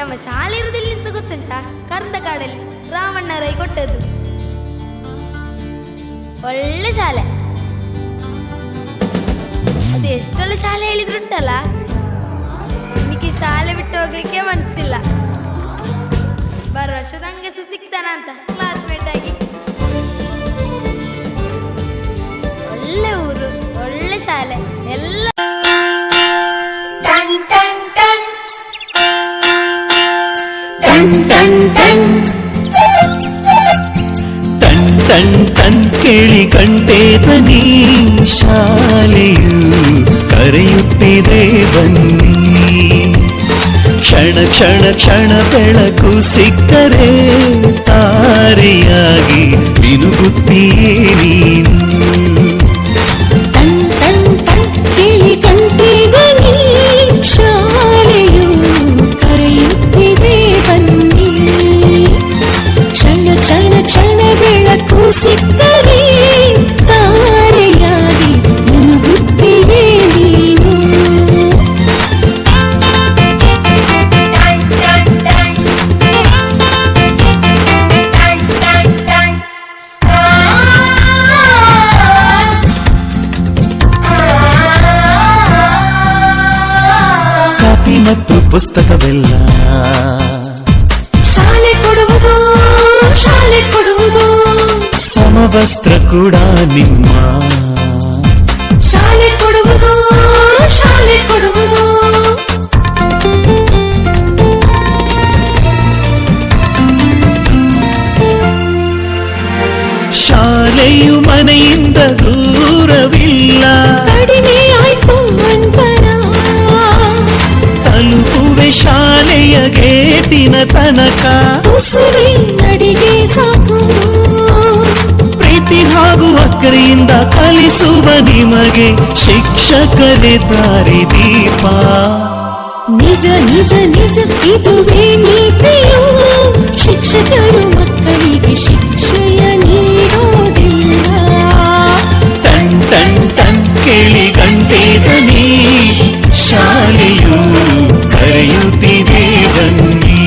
ನಮ್ಮ ಶಾಲೆ ಇರುವುದಿಲ್ಲ ಅಂತ ಗೊತ್ತುಂಟಾ? ಕರ್ದಕಾಡಲ್ಲಿ ರಾಮಣ್ಣ ರೈ ಕೊಟ್ಟದ್ದು ಒಳ್ಳೆ ಶಾಲೆ. ಅದು ಎಷ್ಟೊಳ್ಳ ಶಾಲೆ ಹೇಳಿದ್ರುಂಟಲ್ಲ, ನನಗೆ ಶಾಲೆ ಬಿಟ್ಟು ಹೋಗ್ಲಿಕ್ಕೆ ಮನಸ್ಸಿಲ್ಲ. ಬರೋ ವರ್ಷದ ಹಂಗೆ ಸಿಗ್ತಾನ ಅಂತ ಕ್ಲಾಸ್ಮೇಟ್ ಆಗಿ. ಒಳ್ಳೆ ಊರು, ಒಳ್ಳೆ ಶಾಲೆ ಎಲ್ಲ. ಟನ್ ಟನ್ ಕೇಳಿ ಗಂಟೆ ಧ್ವನಿ, ಶಾಲೆಯು ಕರೆಯುತ್ತಿದೆ ಬನ್ನಿ. ಕ್ಷಣ ಕ್ಷಣ ಕ್ಷಣ ಬೆಳಕು ಸಿಕ್ಕರೆ ತಾರೆಯಾಗಿ ಮಿನುಗುತ್ತೀಯೇ ನೀನು. ಟನ್ ಟನ್ ಟನ್ ಕೇಳಿ ಗಂಟೆ ಧ್ವನಿ, ಶಾಲೆಯು ಕರೆಯುತ್ತಿದೆ ಬನ್ನಿ. ಕ್ಷಣ ಕ್ಷಣ ಕ್ಷಣ ಬೆಳಕು ಸಿಕ್ಕರೆ ತಾರೆಯಾಗಿ ಮುನುಗುತ್ತೀಯೇ ನೀನು. ಕಾಪಿ ಮತ್ತು ಪುಸ್ತಕವೆಲ್ಲ ಶಾಲೆ ಕೊಡುವುದು, ಶಾಲೆ ಕೊಡುವುದು. ಸಮವಸ್ತ್ರ ಕೂಡ ನಿಮ್ಮ ಶಾಲೆ ಕೊಡುವುದು, ಶಾಲೆ ಕೊಡುವುದು. ಶಾಲೆಯು ಮನೆಯಿಂದ ದೂರವಿಲ್ಲ, ಕಡಿಮೆ ಆಯ್ತು ಅಂತರ. ತಲುಪುವೆ ಶಾಲೆಯ ಗೇಟಿನ ತನಕ. ತುಸುವೆ ನಡಿಗೆ ಸಾಕು, ಪ್ರೀತಿ ಹಾಗೂ ಅಕ್ಕರೆಯಿಂದ ಕಲಿಸುವ ನಿಮಗೆ ಶಿಕ್ಷಕರೇ ದಾರಿ ದೀಪ. ನಿಜ ನಿಜ ನಿಜ ಇದುವೇ ನೀತಿಯು. ಶಿಕ್ಷಕರು ಮಕ್ಕಳಿಗೆ ಶಿಕ್ಷೆಯ ನೀಡೋದಿಲ್ಲ. ಟನ್ ಟನ್ ಟನ್ ಕೇಳಿ ಗಂಟೆ ಧ್ವನಿ, ಶಾಲೆಯು ಕರೆಯುತ್ತಿದೆ ಬನ್ನಿ.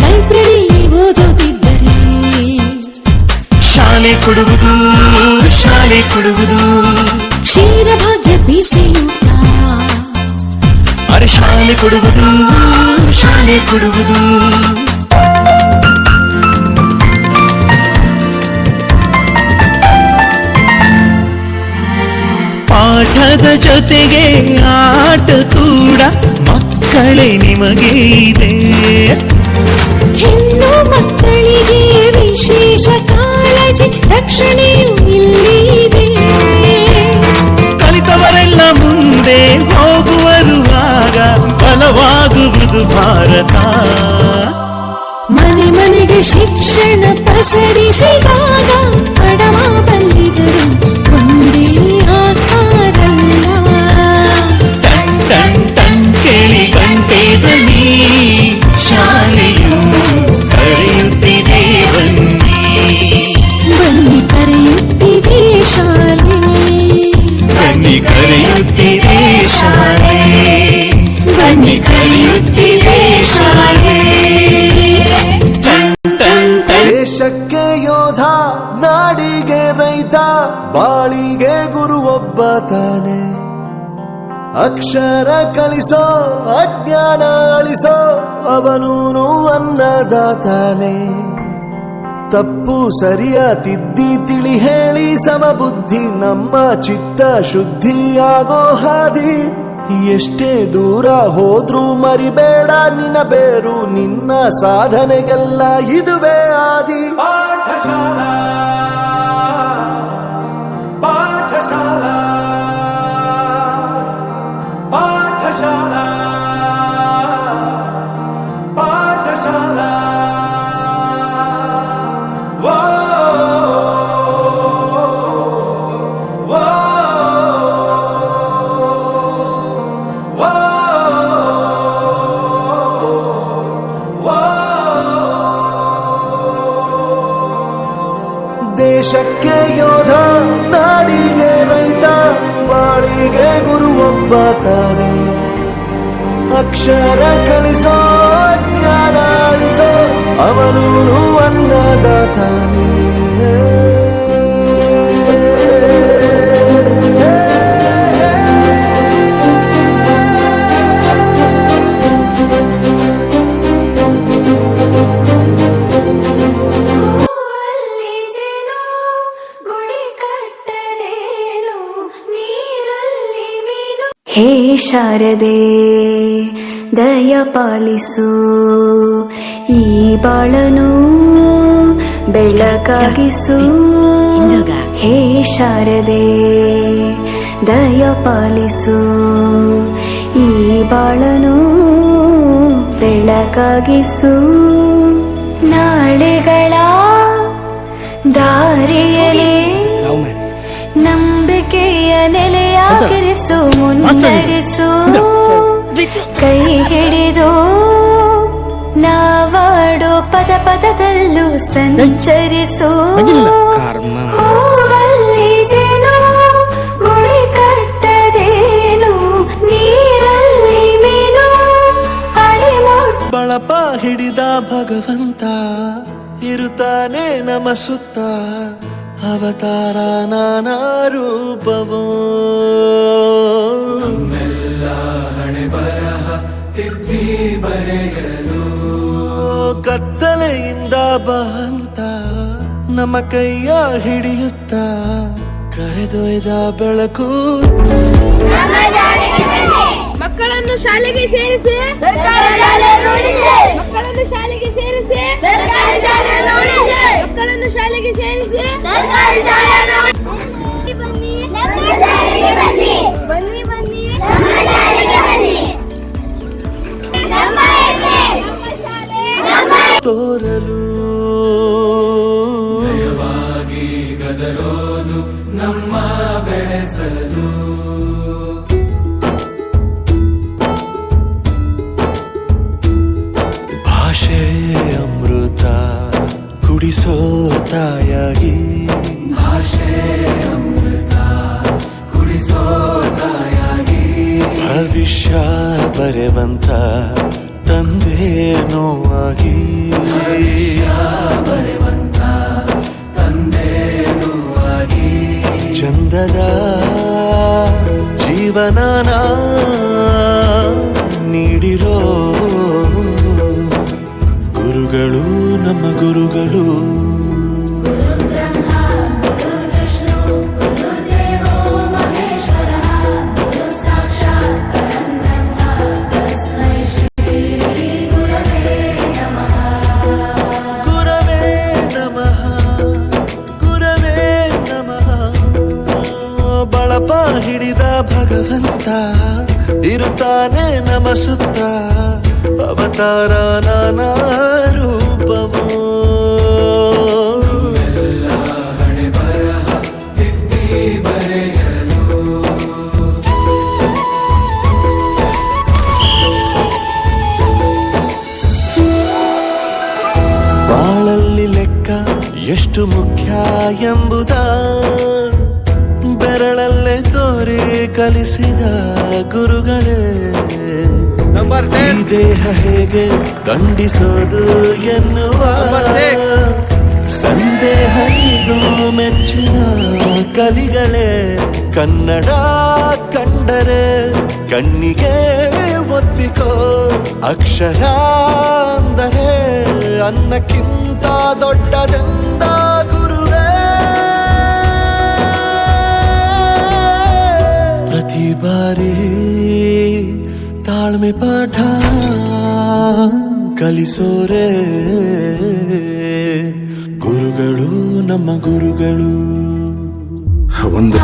ಲೈಬ್ರರಿ ಓದೋದಿದ್ದರೆ ಶಾಲೆ ಕೊಡುವುದು, ಶಾಲೆ ಕೊಡುವುದು. ಕ್ಷೀರಭಾಗ್ಯ ಬೀಸೆಯೂಟ, ಅರೆ ಶಾಲೆ ಕೊಡುವುದು, ಶಾಲೆ ಕೊಡುವುದು. ಪಾಠದ ಜೊತೆಗೆ ಆಟ ಕೂಡ ಮಕ್ಕಳೇ ನಿಮಗೆ ಇದೆ. ಹೆಣ್ಣು ಮಕ್ಕಳಿಗೆ ವಿಶೇಷ ಕಾಳಜಿ, ರಕ್ಷಣೆಯು ಇಲ್ಲಿದೆ. ಕಲಿತವರೆಲ್ಲ ಮುಂದೆ ಹೋಗುವರುವಾಗ ಬಲವಾಗುವುದು ಭಾರತ. ಮನೆ ಮನೆಗೆ ಶಿಕ್ಷಣ ಪಸರಿಸಿದಾಗ ಕಡವ ಬಂದಿದರು ಒಂದೇ ಆಕಾರಲ್ಲ. ಟನ್ ಟನ್ ಟನ್ ಕೇಳಿ ಗಂಟೆ ಧ್ವನಿ, ಶಾಲೆಯು ಕರೆಯುತ್ತಿದೆ ಬನ್ನಿ. ಬನ್ನಿ ಕರೆಯುತ್ತಿದೆ ಶಾಲೆ, ಬನ್ನಿ ಕರೆಯುತ್ತಿದೆ ಶಾಲೆ, ಬನ್ನಿ ಕರೆಯುತ್ತಿದೆ ಶಾಲೆ. ದೇಶಕ್ಕೆ ಯೋಧ, ನಾಡಿಗೆ ರೈತ, ಬಾಳಿಗೆ ಗುರು ಒಬ್ಬ ತಾನೆ. ಅಕ್ಷರ ಕಲಿಸೋ, ಅಜ್ಞಾನ ಅಳಿಸೋ, ಅವನೂನು ಅನ್ನದಾತಾನೆ. ತಪ್ಪು ಸರಿಯ ತಿದ್ದಿ ತಿಳಿ ಹೇಳಿ ಸಮಬುದ್ಧಿ, ನಮ್ಮ ಚಿತ್ತ ಶುದ್ಧಿಯಾಗೋ ಹಾದಿ. ಎಷ್ಟೇ ದೂರ ಹೋದ್ರೂ ಮರಿಬೇಡ ನಿನ್ನ ಬೇರು, ನಿನ್ನ ಸಾಧನೆಗೆಲ್ಲ ಇದುವೇ ಆದಿ. ಪಾಠಶಾಲಾ ಪಾಠಶಾಲಾ ಪಾಠಶಾಲಾ ಪಾಠಶಾಲಾ. ಓ ದೇಶಕ್ಕೆ ಯೋಧ, ನಾಡಿಗೆ ರೈತ, ಬಾಳಿಗೆ ಗುರು ಒಬ್ಬ ತಾನೆ. ಅಕ್ಷರ ಕಲಿಸೋ, ಜ್ಞಾನ ಅಳಿಸೋ, ಅವನೂನು ಅನ್ನದಾತಾನೆ. ಹೇ ಶಾರದೆ ದಯ ಪಾಲಿಸು, ಈ ಬಾಳನು ಬೆಳಕಾಗಿಸು. ಹೇ ಶಾರದೆ ದಯ ಪಾಲಿಸು, ಈ ಬಾಳನು ಬೆಳಕಾಗಿಸು. ನಾಳೆಗಳ ದಾರಿಯಲ್ಲಿ ನಂಬಿಕೆಯ ನೆಲೆಯಾಗಿರಿಸು, ಮುನ್ನಡೆಸು. ಕೈ ಹಿಡಿದು ನಾವಾಡೋ ಪದ ಪದದಲ್ಲೂ ಸಂಚರಿಸು. ಹೂವಲ್ಲಿ ಜೇನು ಗುಡಿ ಕಟ್ಟದೇನು, ನೀರಲ್ಲಿ ಮೀನು ಬಳಪ ಹಿಡಿದ ಭಗವಂತ ಇರುತ್ತಾನೆ ನಮ ಸುತ್ತ. ಅವತಾರ ನಾನಾ ರೂಪವೋ, ಹಣೆ ಬರಹ ತಿದ್ದಿ ಬರೆಯಲು. ಕತ್ತಲೆಯಿಂದ ಬಂತ ನಮ್ಮ ಕೈಯ ಹಿಡಿಯುತ್ತ, ಕರೆದೊಯ್ದ ಬೆಳಕು. ಮಕ್ಕಳನ್ನು ಶಾಲೆಗೆ ಸೇರಿಸಿ, ಮಕ್ಕಳನ್ನು ಶಾಲೆಗೆ ಸೇರಿಸಿ, ಮಕ್ಕಳನ್ನು ಶಾಲೆಗೆ ಸೇರಿಸಿ. ಬನ್ನಿ ಬನ್ನಿ ಬನ್ನಿ ತೋರಲು ನಯವಾಗಿ ಗದರೋದು ನಮ್ಮ ಬೆಳೆಸಲು. ಭಾಷೆ ಅಮೃತ ಕುಡಿಸೋ ತಾಯಾಗಿ, ಭಾಷೆ ಅಮೃತ ಕುಡಿಸೋ ತಾಯಾಗಿ. ಭವಿಷ್ಯ ಬರೆವಂತ ತಂದೇನೋ ಆಗಿ, ಬರೆವಂತ ತಂದೇನೋ ಆಗಿ. ಚಂದದ ಜೀವನನ ನೀಡಿರೋ ಗುರುಗಳು ನಮ್ಮ ಗುರುಗಳು. ಬಳಪ ಹಿಡಿದ ಭಗವಂತ ಇರುತ್ತಾನೆ ನಮ ಸುತ್ತ. ಅವತಾರ ನಾನಾ ರೂಪವೋ, ಹಣೆ ಬರಹ ತಿದ್ದಿ ಬರೆಯಲು. ಬಾಳಲ್ಲಿ ಲೆಕ್ಕ ಎಷ್ಟು ಮುಖ್ಯ ಎಂಬುದ ಬೆರಳಲ್ಲೇ ತೋರಿ ಕಲಿಸಿದ ಗುರುಗಳೇ. ಈ ದೇಹ ಹೇಗೆ ದಂಡಿಸೋದು ಎನ್ನುವ ಸಂದೇಹ ಇದು ಮೆಚ್ಚಿನ ಕಲಿಗಳೇ. ಕನ್ನಡ ಕಂಡರೆ ಕಣ್ಣಿಗೆ ಒತ್ತಿಕೋ, ಅಕ್ಷರ ಅಂದರೆ ಅನ್ನಕ್ಕಿಂತ ದೊಡ್ಡದೆಂದ ಗುರುವೇ. ಪ್ರತಿ ಬಾರಿ ತಾಳ್ಮೆ ಪಾಠ ಕಲಿಸೋರೆ ಗುರುಗಳು ನಮ್ಮ ಗುರುಗಳು. ಒಂದು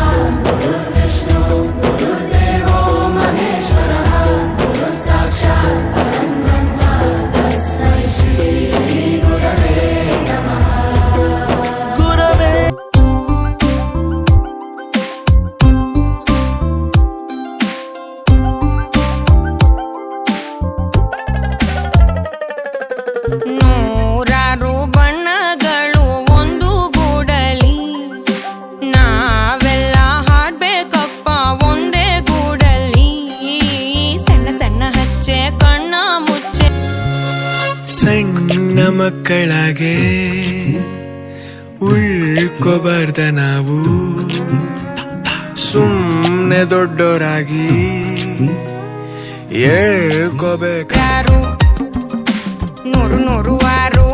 ನೂರಾರು ಬಣ್ಣಗಳು ಒಂದು ಗೂಡಲಿ ಮಕ್ಕಳಾಗೆ ಉಳ್ಕೋಬಾರ್ದ ನಾವು ಸುಮ್ನೆ ದೊಡ್ಡೋರಾಗಿ ಹೇಳ್ಕೋಬೇಕು ನೂರು ನೂರು ಆರು